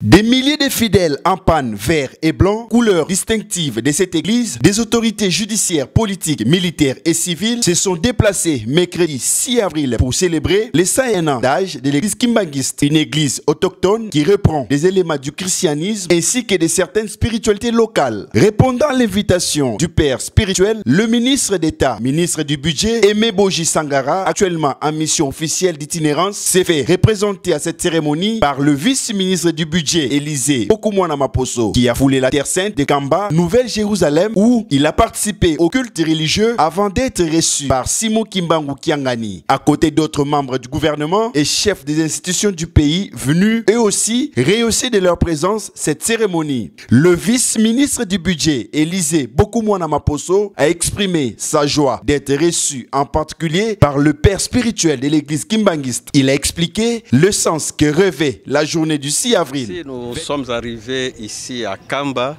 Des milliers de fidèles en panne vert et blanc, couleur distinctive de cette église, des autorités judiciaires, politiques, militaires et civiles se sont déplacés mercredi 6 avril pour célébrer les 101 ans d'âge de l'église Kimbangiste, une église autochtone qui reprend des éléments du christianisme ainsi que de certaines spiritualités locales. Répondant à l'invitation du père spirituel, le ministre d'État, ministre du budget, Aimé Boji Sangara, actuellement en mission officielle d'itinérance, s'est fait représenter à cette cérémonie par le vice-ministre du budget Élysée Okumwana Maposo, qui a foulé la terre sainte de Kamba, Nouvelle-Jérusalem, où il a participé au culte religieux avant d'être reçu par Simon Kimbangu Kiangani, à côté d'autres membres du gouvernement et chefs des institutions du pays venus eux aussi rehausser de leur présence cette cérémonie. Le vice-ministre du budget Élysée Okumwana Maposo a exprimé sa joie d'être reçu en particulier par le père spirituel de l'église Kimbangiste. Il a expliqué le sens que revêt la journée du 6 avril. Nous sommes arrivés ici à Kamba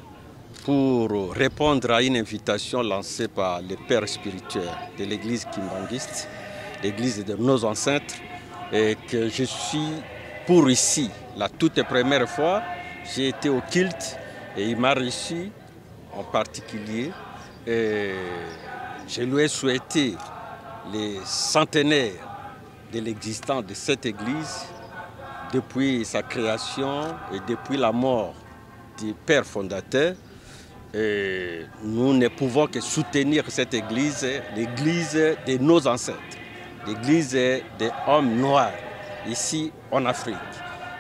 pour répondre à une invitation lancée par les pères spirituels de l'église Kimbangiste, l'église de nos ancêtres, et que je suis pour ici. La toute première fois, j'ai été au culte et il m'a reçu en particulier. Et je lui ai souhaité les centenaires de l'existence de cette église depuis sa création et depuis la mort du père fondateur. Et nous ne pouvons que soutenir cette église, l'église de nos ancêtres, l'église des hommes noirs ici en Afrique.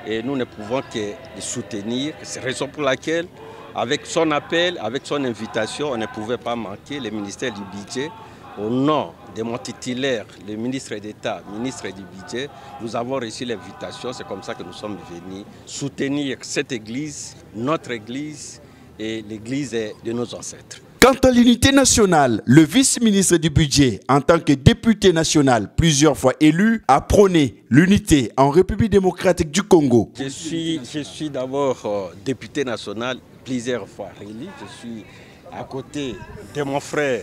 Et nous ne pouvons que les soutenir. C'est la raison pour laquelle, avec son appel, avec son invitation, on ne pouvait pas manquer le ministère du budget. Au nom de mon titulaire, le ministre d'État, ministre du budget, nous avons reçu l'invitation. C'est comme ça que nous sommes venus soutenir cette église, notre église et l'église de nos ancêtres. Quant à l'unité nationale, le vice-ministre du budget, en tant que député national plusieurs fois élu, a prôné l'unité en République démocratique du Congo. Je suis d'abord député national plusieurs fois élu. Je suis à côté de mon frère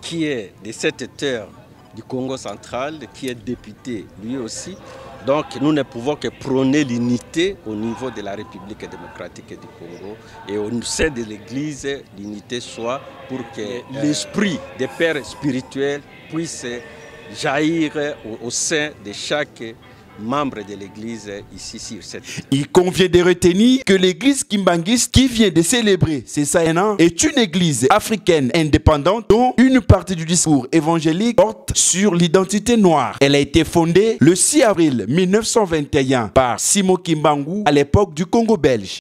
qui est de cette terre du Congo central, qui est député lui aussi. Donc nous ne pouvons que prôner l'unité au niveau de la République démocratique du Congo et au sein de l'Église, l'unité soit pour que l'esprit des pères spirituels puisse jaillir au sein de chaque membre de l'église ici sur cette terre. Il convient de retenir que l'église Kimbangiste, qui vient de célébrer ses 101 ans, est une église africaine indépendante dont une partie du discours évangélique porte sur l'identité noire. Elle a été fondée le 6 avril 1921 par Simon Kimbangu à l'époque du Congo belge.